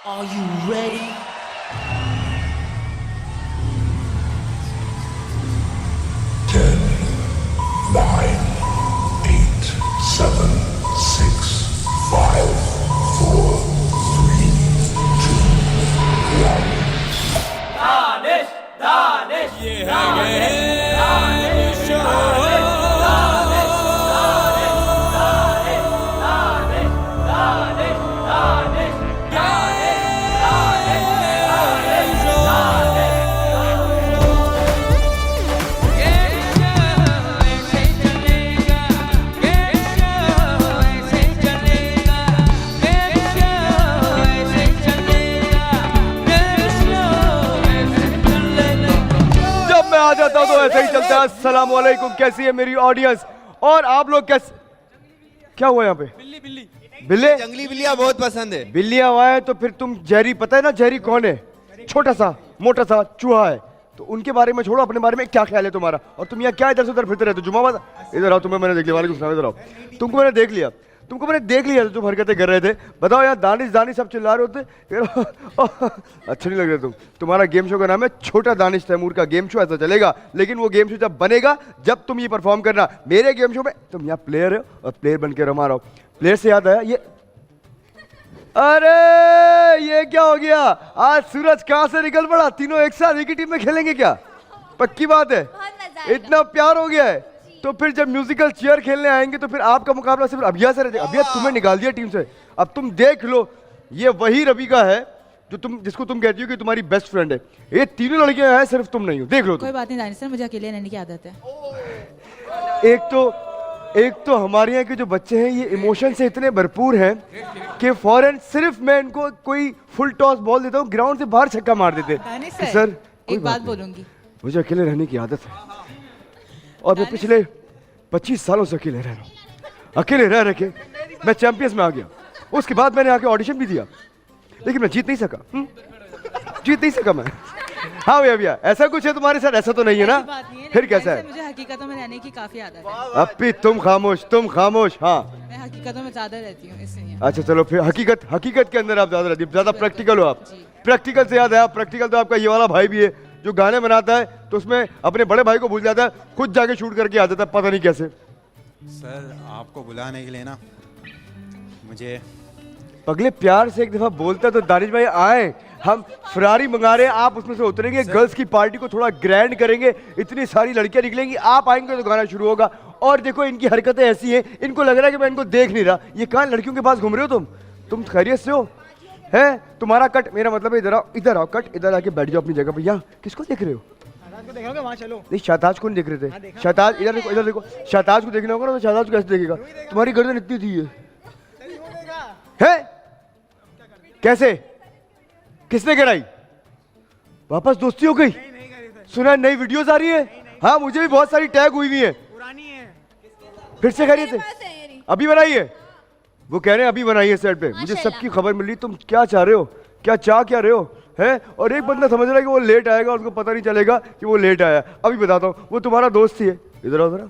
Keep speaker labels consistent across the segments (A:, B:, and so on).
A: Are you ready?
B: Ten, nine, eight, seven, six, five, four, three, two, one.
A: Danish, Danish, Danish, Danish,
C: जब मैं आ जाता हूं तो ऐसे ही चलता है। अस्सलाम वालेकुम, कैसी है मेरी ऑडियंस और आप लोग कैसे? क्या हुआ यहाँ पे?
D: बिल्ली बिल्ली
C: बिल्ले?
D: जंगली बिल्लियां बहुत पसंद है।
C: बिल्लियां हुआ है तो फिर तुम जेरी, पता है ना जेरी कौन है? छोटा सा मोटा सा चूहा है। तो उनके बारे में छोड़ो, अपने बारे में क्या ख्याल है तुम्हारा? और तुम यहाँ क्या इधर से उधर फिरते रहते हो? जुम्माबाद इधर आओ, तुम्हें मैंने देख लिया। वालेकुम सलाम, इधर आओ। तुमको मैंने देख लिया, तुमको मैंने देख लिया, तुम हरकतें कर रहे थे। बताओ यार, दानिश दानिश सब चिल्ला रहे होते। अच्छे नहीं लग रहे तुम। तुम्हारा गेम शो का नाम है छोटा दानिश तैमूर का गेम शो, ऐसा चलेगा। लेकिन वो गेम शो जब बनेगा, जब तुम ये परफॉर्म करना मेरे गेम शो में। तुम यहाँ प्लेयर हो और प्लेयर बन के रमा रहो। प्लेयर से याद आया, ये अरे ये क्या हो गया? आज सूरज कहाँ से निकल पड़ा? तीनों एक साथ एक ही टीम में खेलेंगे क्या? पक्की बात है? इतना प्यार हो गया है तो फिर जब म्यूजिकल चेयर खेलने आएंगे तो फिर आपका मुकाबला सिर्फ अभिया से रहेगा। अभिया तुम्हें निकाल दिया टीम से। अब तुम देख लो, ये वही रबिका है जो जिसको तुम कहती हो कि तुम्हारी बेस्ट फ्रेंड है। ये तीनों लड़कियां हैं, सिर्फ तुम नहीं हो। देख लो
E: कोई बात नहीं दानिश सर, मुझे अकेले रहने की आदत है।
C: एक तो हमारे यहाँ के जो बच्चे हैं ये इमोशन से इतने भरपूर हैं कि फौरन सिर्फ मैं इनको कोई फुल टॉस बॉल देता हूँ, ग्राउंड से बाहर छक्का मार देते
E: दानिश
C: कि
E: सर,
C: सर कोई
E: एक बात
C: नहीं।
E: बोलूंगी।
C: मुझे अकेले रहने की आदत है और मैं पिछले 25 सालों से अकेले रह रहा हूँ। अकेले रह के मैं चैंपियंस में आ गया। उसके बाद मैंने आके ऑडिशन भी दिया, लेकिन मैं जीत नहीं सका। जीत नहीं सका मैं। हाँ भैया, ऐसा कुछ है तुम्हारे साथ? ऐसा तो नहीं है ना?
E: ऐसी बात नहीं है,
C: फिर
E: लेकिन
C: कैसा
E: दानिश
C: है?
E: सर, मुझे हकीकतों में रहने की काफी आदत है।
C: अब भी तुम खामोश, तुम खामोश। हाँ
E: मैं हकीकतों में ज्यादा रहती हूँ इसलिए।
C: अच्छा चलो, फिर हकीकत के अंदर आप ज्यादा रहती हो, ज्यादा प्रैक्टिकल हो आप। प्रैक्टिकल से याद है, प्रैक्टिकल तो आपका ये वाला भाई भी है जो गाने बनाता है तो उसमें अपने बड़े भाई को भूल जाता है, खुद जाके शूट करके आ जाता है, पता नहीं कैसे।
F: सर आपको बुलाने के लिए ना मुझे
C: अगले प्यार से एक दफा बोलता तो दानिश भाई आए, हम फरारी मंगा रहे हैं, आप उसमें से उतरेंगे, गर्ल्स की पार्टी को थोड़ा ग्रैंड करेंगे, इतनी सारी लड़कियां निकलेंगी, आप आएंगे तो गाना शुरू होगा। और देखो इनकी हरकतें ऐसी हैं, इनको लग रहा है कि मैं इनको देख नहीं रहा। ये कहाँ लड़कियों के पास घूम रहे हो तुम खैरियत से हो? है तुम्हारा कट, मेरा मतलब है इधर आओ कट, इधर आके बैठ जाओ अपनी जगह पे। यहाँ किसको देख रहे हो?
G: वहाँ चलो।
C: नहीं, शहताज को नहीं देख रहे थे। शहताज इधर देखो। शहताज को देखना होगा ना, तो शहताज को कैसे देखेगा? तुम्हारी गर्दन इतनी थी है? कैसे? किसने कराई? वापस दोस्ती हो गई? सुना नई वीडियोस आ रही है? हाँ मुझे भी बहुत सारी टैग हुई है।
G: पुरानी है।
C: फिर से खरीद थे? अभी बनाई है? वो कह रहे हैं अभी बनाई है सेट पे। मुझे सबकी खबर मिल रही। तुम क्या चाह रहे हो? क्या रहे हो? है? और एक बंदा समझ रहा है कि वो लेट आएगा, उनको पता नहीं चलेगा कि वो लेट आया। अभी बताता हूँ, वो तुम्हारा दोस्त ही है। इधर आओ जरा।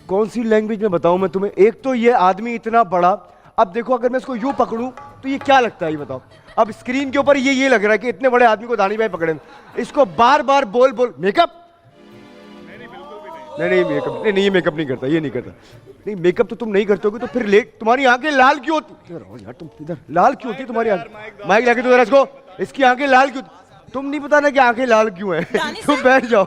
C: कौन सी लैंग्वेज में बताऊं मैं तुम्हें? एक तो ये आदमी इतना बड़ा, अब देखो अगर मैं इसको यूं पकड़ूं तो ये क्या लगता है ये बताओ। अब स्क्रीन के ऊपर ये लग रहा है कि इतने बड़े आदमी को दानिश भाई पकड़े। इसको बार बार बोल मेकअप। नहीं मेकअप नहीं, ये मेकअप नहीं करता, ये नहीं करता। नहीं मेकअप तो तुम नहीं करते होगे तो फिर लेट। तुम्हारी आंखें लाल क्यों होती? इधर आओ यार, तुम इधर। लाल क्यों होती तुम्हारी आंखें? माइक लाके तो इसको, इसकी आंखें लाल क्यों? तुम नहीं पता ना कि आंखें लाल क्यों हैं? तुम बैठ जाओ।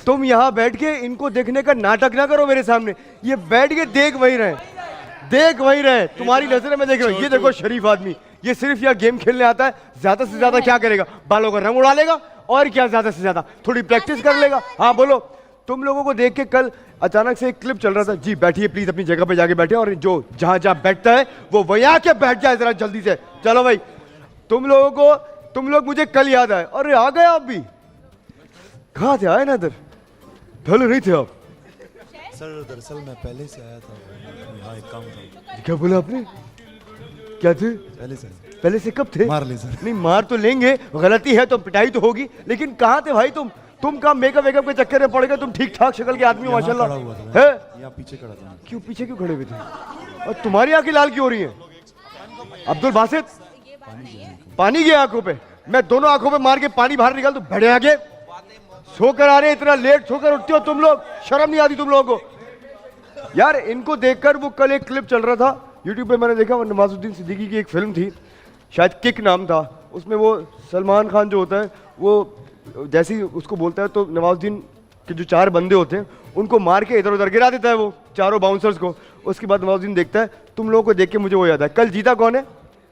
C: तुम यहाँ बैठ के इनको देखने का नाटक ना करो मेरे सामने। ये बैठ के देख वही रहे। तुम्हारी नजर में देख रहे हो। ये देखो शरीफ आदमी, ये सिर्फ यहाँ गेम खेलने आता है। ज्यादा से ज्यादा क्या करेगा? बालों का रंग उड़ा लेगा और क्या, ज्यादा से ज्यादा थोड़ी प्रैक्टिस कर लेगा। हाँ बोलो। तुम लोगों को देख के कल अचानक से एक क्लिप चल रहा था। जी बैठिए प्लीज, अपनी जगह पे जाके बैठे, और जो जहां बैठता है वो वहीं आके बैठ जाए जरा जल्दी से। चलो भाई, तुम लोग मुझे कल याद आए। अरे आ गए आप भी? कहाँ थे? आए ना इधर? ढल नहीं थे आप?
F: सर दरअसल मैं पहले से आया था, यहाँ एक काम था।
C: क्या बोला आपने? क्या थे? पहले से कब थे?
F: मार ले सर।
C: नहीं मार तो लेंगे, गलती है तो पिटाई तो होगी, लेकिन कहाँ थे भाई तुम कहाँ मेकअप वेकअप के चक्कर में पड़ गए? तुम ठीक ठाक शक्ल के आदमी हो माशाल्लाह। है?
F: यहाँ पीछे खड़ा था।
C: क्यों पीछे क्यों खड़े हुए थे? और तुम्हारी आंखें लाल क्यों हो रही हैं? अब्दुल बासित पानी गया आंखों पे, मैं दोनों आंखों पे मार के पानी बाहर निकाल दूं, बड़े आगे सोकर आ रहे, इतना लेट सोकर उठते हो तुम लोग, शर्म नहीं आती तुम लोगों को यार। इनको देखकर वो कल एक क्लिप चल रहा था यूट्यूब पे, मैंने देखा, वो नवाजुद्दीन सिद्दीकी की एक फिल्म थी, शायद किक नाम था, उसमें वो सलमान खान जो होता है वो जैसे ही उसको बोलता है तो नवाजुद्दीन के जो 4 बंदे होते हैं उनको मार के इधर उधर गिरा देता है वो चारों बाउंसर्स को। उसके बाद नवाजुद्दीन देखता है, तुम लोगों को देख के मुझे वो याद है, कल जीता कौन है,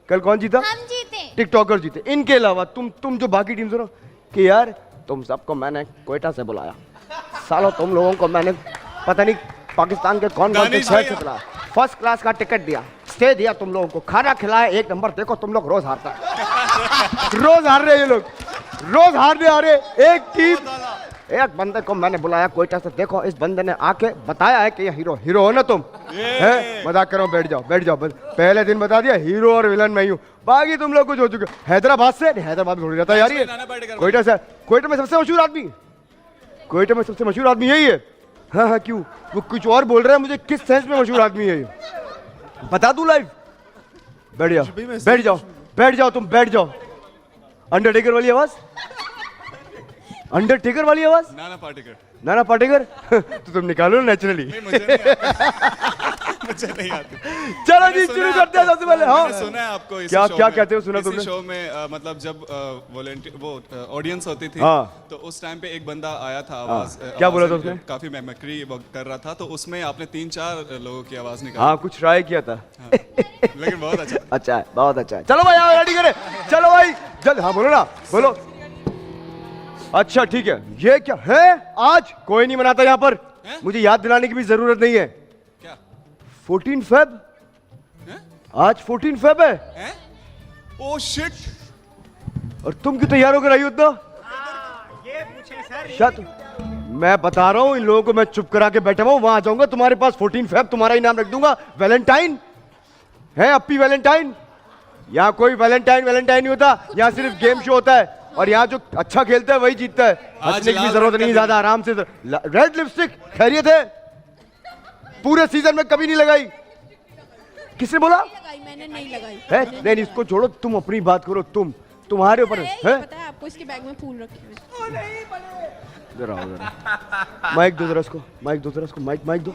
C: कल कौन जीता,
D: हम जीते,
C: टिकटॉकर जीते। इनके अलावा तुम जो बाकी टीम सुनो कि यार तुम सबको मैंने कोयटा से बुलाया, सालों तुम लोगों को मैंने पता नहीं पाकिस्तान के कौन कौन से शहर से बुलाया, फर्स्ट क्लास का टिकट दिया, स्टे दिया तुम लोगों को, खाना खिलाया 1 नंबर। देखो तुम लोग रोज हारता है रोज हार रहे ये लोग, रोज हारने आ रहे। एक टीम, एक बंदे को मैंने बुलाया कोयटा से, देखो इस बंदे ने आके बताया है कि ये हीरो हो ना तुम, है मजाक कर रहा हूं, बैठ जाओ बस, पहले दिन बता दिया हीरो और विलन मैं ही हूँ, बाकी तुम लोग कुछ हो चुके। हैदराबाद से, हैदराबाद में थोड़ी रहता है यार ये, कोयटा से, कोयटा में सबसे मशहूर आदमी, कोयटा में सबसे मशहूर आदमी यही है। हाँ क्यों, वो कुछ और बोल रहा है, मुझे किस सेंस में मशहूर आदमी है ये बता दूं लाइव। बैठ जाओ तुम, बैठ जाओ। अंडरटेकर वाली आवाज, अंडरटेकर वाली आवाज, नाना पाटेकर तो तुम निकालो नेचुरली।
G: मुझे नहीं आती।
C: चलो जी शुरू करते हैं सबसे पहले। हाँ
G: सुना है आपको इस
C: क्या
G: शो
C: क्या
G: में,
C: कहते हो, सुना
G: इसी
C: तुमने?
G: शो में मतलब जब वो ऑडियंस होती थी,
C: हाँ।
G: तो उस टाइम पे एक बंदा आया था, आवाज
C: क्या बोला था उसने?
G: काफी मैमक्री कर रहा था, तो उसमें आपने 3-4 लोगों की आवाज निकाली।
C: हाँ कुछ ट्राई किया था
G: लेकिन बहुत अच्छा।
C: अच्छा है, बहुत अच्छा है। चलो भाई आओ रेडी करें, चलो भाई जल्द। हाँ बोलो ना, बोलो। अच्छा ठीक है, ये क्या है, आज कोई नहीं मनाता यहाँ पर, मुझे याद दिलाने की भी जरूरत नहीं है।
G: क्या
C: 14 फेब, आज 14 फेब है।
G: ओह शिट,
C: और तुम क्यों तैयार होकर आई हो उतना? शायद मैं बता रहा हूं इन लोगों को, मैं चुप करा के बैठा हुआ, वहां जाऊंगा तुम्हारे पास 14 फेब, तुम्हारा ही नाम रख दूंगा वैलेंटाइन है, अपी वैलेंटाइन। यहाँ कोई वैलेंटाइन नहीं होता, यहाँ सिर्फ गेम शो होता है, और यहाँ जो अच्छा खेलता है वही जीतता है। हंसने की भी जरूरत नहीं, ज्यादा आराम से। रेड लिपस्टिक खैरियत है, पूरे सीजन में कभी नहीं लगाई। किसने बोला?
D: मैंने नहीं लगाई
C: है नहीं, इसको छोड़ो, तुम अपनी बात करो, तुम्हारे ऊपर है।
D: पता है आपको, इसके बैग में फूल रखे हुए।
C: जरा माइक दो, जरा इसको माइक दो, जरा इसको माइक दो।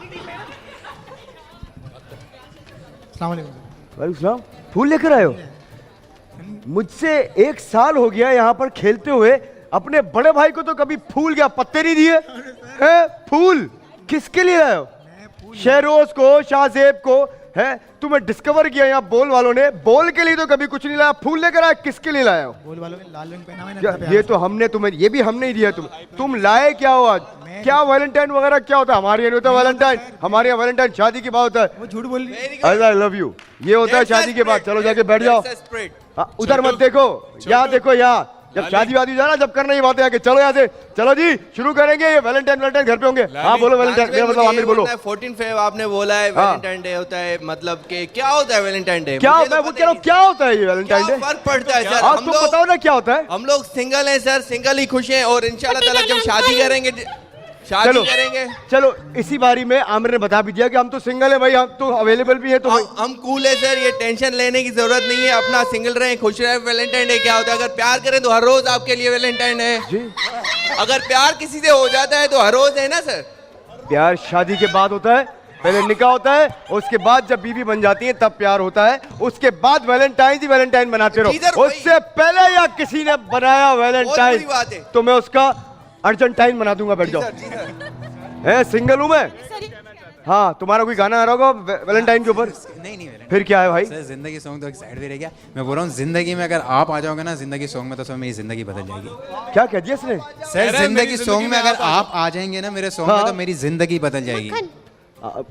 C: वालेकुम सलाम, फूल लेकर आए हो? मुझसे 1 साल हो गया यहाँ पर खेलते हुए, अपने बड़े भाई को तो कभी फूल क्या पत्ते नहीं दिए हैं। फूल किसके लिए आए हो? शेरोज को, शाहजेब को है, तुम्हें डिस्कवर किया यहाँ बॉल वालों ने, बॉल के लिए तो कभी कुछ नहीं लाया, फूल लेकर आया, किसके लिए लाया हो?
H: बॉल वालों ने लाल रंग पहना हुआ है ना,
C: ये तो हमने तुम्हें, ये भी हमने ही दिया तुम लाए क्या हो आज? क्या वैलेंटाइन वगैरह क्या होता है? हमारे यहाँ नहीं होता वैलेंटाइन, हमारे यहाँ वैलेंटाइन शादी के बाद होता है।
H: वो झूठ बोल रही है।
C: आई लव यू, ये होता है शादी के बाद। चलो जाके बैठ जाओ। हाँ, उधर मत देखो, यहाँ देखो, यहाँ जब शादी वादी जाना, जब करना ये बातें आके। चलो यहाँ से, चलो जी शुरू करेंगे। ये वैलेंटाइन घर पे होंगे। हाँ बोलो वैलेंटाइन, मतलब आमिर बोलो।
I: 14 फेब आपने बोला है, वैलेंटाइन डे होता है, मतलब कि क्या होता है वैलेंटाइन डे?
C: क्या होता है वो कह रहा हूँ, क्या होता है ये वैलेंटाइन डे?
I: फर्क पड़ता है सर?
C: आप तुम बताओ ना क्या होता है।
I: हम लोग सिंगल हैं सर, सिंगल ही खुश हैं, और इंशाल्लाह ताला जब शादी करेंगे, शादी करेंगे।
C: चलो इसी बारी में आमिर ने बता भी दिया कि हम तो सिंगल है भाई, हम तो अवेलेबल भी है, तो
I: हम कूल है सर, ये टेंशन लेने की जरूरत नहीं है, अपना सिंगल रहें, खुश रहें। वैलेंटाइन डे क्या होता है? अगर प्यार करें तो हर रोज आपके लिए वैलेंटाइन है
C: जी।
I: अगर प्यार किसी से हो जाता है तो हर रोज है ना सर?
C: प्यार शादी के बाद होता है, पहले निकाह होता है, उसके बाद जब बीवी बन जाती है तब प्यार होता है, उसके बाद वैलेंटाइन ही वैलेंटाइन बनाते रहो। उससे पहले या किसी ने बनाया वैलेंटाइन तो मैं उसका अर्जेंटाइन बना दूंगा। बैठ जाओ। है सिंगल हूं मैं। हाँ तुम्हारा कोई गाना आ रहा होगा वैलेंटाइन के ऊपर?
J: नहीं
C: फिर क्या है भाई?
J: सर जिंदगी सॉन्ग तो एक साइड पे रह गया। मैं बोल रहा हूँ जिंदगी में अगर आप आ जाओगे ना जिंदगी सॉन्ग में, तो सर मेरी जिंदगी बदल जाएगी।
C: क्या कह दिया इसने?
J: सर जिंदगी सॉन्ग में अगर आप आ जाएंगे ना मेरे सॉन्ग में, तो मेरी जिंदगी बदल जाएगी।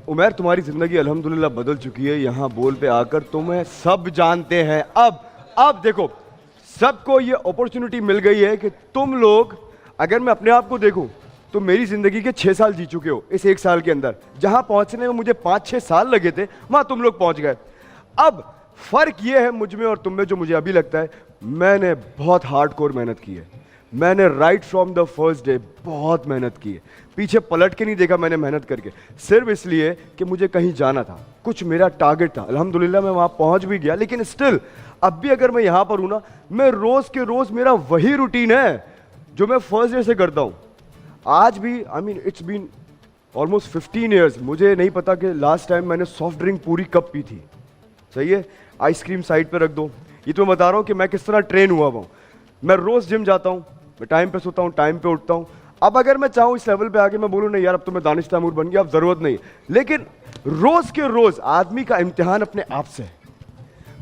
C: उमर तुम्हारी जिंदगी अल्हम्दुलिल्लाह बदल चुकी है। यहाँ बोल पे आकर तुम्हें सब जानते हैं। अब देखो, सबको ये अपॉर्चुनिटी मिल गई है कि तुम लोग, अगर मैं अपने आप को देखूं तो मेरी जिंदगी के 6 साल जी चुके हो इस 1 साल के अंदर। जहां पहुंचने में मुझे 5-6 साल लगे थे, वहां तुम लोग पहुंच गए। अब फर्क ये है मुझ में और तुम में, जो मुझे अभी लगता है, मैंने बहुत हार्डकोर मेहनत की है। मैंने right from the first day बहुत मेहनत की है, पीछे पलट के नहीं देखा मैंने मेहनत करके, सिर्फ इसलिए कि मुझे कहीं जाना था, कुछ मेरा टारगेट था। अल्हम्दुलिल्लाह मैं वहाँ पहुँच भी गया, लेकिन स्टिल अब भी अगर मैं यहाँ पर हूँ ना, मैं रोज़ के रोज़ मेरा वही रूटीन है जो मैं फर्स्ट डे से करता हूँ आज भी। I mean it's been almost 15 years. मुझे नहीं पता कि लास्ट टाइम मैंने सॉफ्ट ड्रिंक पूरी कप पी थी। सही है, आइसक्रीम साइड पे रख दो। ये तो मैं बता रहा हूँ कि मैं किस तरह ट्रेन हुआ हूँ। मैं रोज़ जिम जाता हूँ, मैं टाइम पे सोता हूँ, टाइम पे उठता हूँ। अब अगर मैं चाहूँ इस लेवल पे आके मैं बोलूँ नहीं यार अब तो मैं दानिश तैमूर बन गया, अब ज़रूरत नहीं, लेकिन रोज़ के रोज़ आदमी का इम्तिहान अपने आप से है।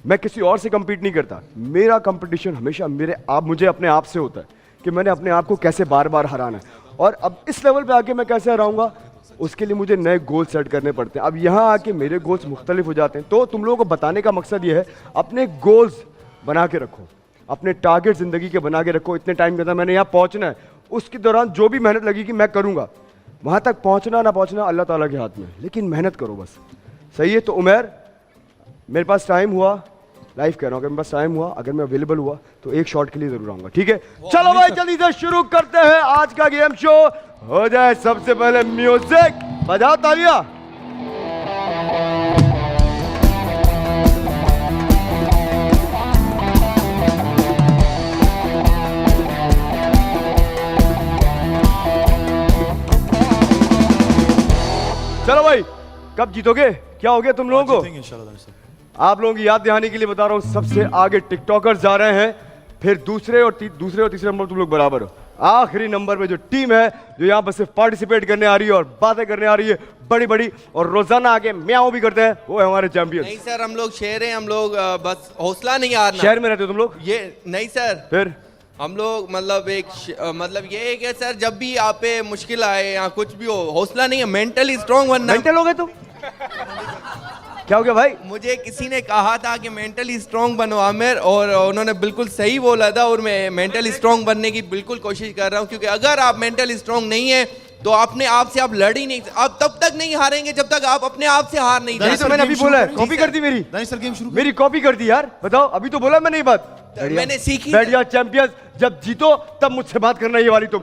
C: मैं किसी और से कम्पीट नहीं करता, मेरा कंपटीशन हमेशा मुझे अपने आप से होता है कि मैंने अपने आप को कैसे बार बार हराना है। और अब इस लेवल पे आके मैं कैसे हराऊंगा, उसके लिए मुझे नए गोल सेट करने पड़ते हैं। अब यहाँ आके मेरे गोल्स मुख्तलिफ हो जाते हैं। तो तुम लोगों को बताने का मकसद ये है, अपने गोल्स बना के रखो, अपने टारगेट ज़िंदगी के बना के रखो। इतने टाइम के अंदर मैंने यहाँ पहुँचना है, उसके दौरान जो भी मेहनत लगेगी मैं करूँगा। वहाँ तक पहुँचना ना पहुँचना अल्लाह ताला के हाथ में, लेकिन मेहनत करो बस। सही है। तो उमर, मेरे पास टाइम हुआ, लाइव कह रहा हूँ, अगर मेरे पास टाइम हुआ, अगर मैं अवेलेबल हुआ तो एक शॉट के लिए जरूर आऊंगा। ठीक है, चलो भाई जल्दी से शुरू करते हैं आज का गेम शो। हो जाए सबसे पहले म्यूजिक, बजाओ तालियां। चलो भाई, कब जीतोगे, क्या हो गया तुम लोगों को?
F: जीतेंगे इंशाल्लाह दानिश साहब।
C: आप लोगों की याद दिलाने के लिए बता रहा हूं, सबसे आगे टिकटॉकर्स जा रहे हैं, फिर दूसरे और तीसरे नंबर तुम लोग बराबर हो। आखिरी नंबर पे जो टीम है जो यहाँ पर सिर्फ पार्टिसिपेट करने आ रही है और बातें करने आ रही है बड़ी बड़ी और रोजाना आके म्याऊं भी करते हैं, वो है हमारे चैंपियन।
I: नहीं सर, हम लोग शेर हैं, हम लोग बस हौसला नहीं हारना।
C: शहर में रहते हो तुम लोग?
I: ये नहीं सर,
C: फिर
I: हम लोग मतलब मतलब ये है कि सर जब भी आप पे मुश्किल आए या कुछ भी हो, हौसला नहीं है, मेंटली स्ट्रांग बनना।
C: मेंटल हो गए तुम? क्या हो गया भाई?
I: मुझे किसी ने कहा था कि मेंटली स्ट्रांग बनो आमिर, और उन्होंने बिल्कुल सही बोला था, और मैं मेंटली स्ट्रांग बनने की बिल्कुल कोशिश कर रहा हूँ। क्योंकि अगर आप मेंटली स्ट्रांग नहीं है तो अपने आप से आप लड़ ही नहीं, आप तब तक नहीं हारेंगे जब तक आप अपने आप से हार नहीं
C: नहीं तो मैंने अभी बोला है, कॉपी कर दी मेरी।
F: दानिश सर गेम शुरू
C: मेरी कॉपी कर दी यार, बताओ, अभी तो बोला मैंने ये बात।
I: मैंने सीखी।
C: बैठ जाओ चैंपियंस, जब जीतो तब मुझसे बात करना ये वाली तुम।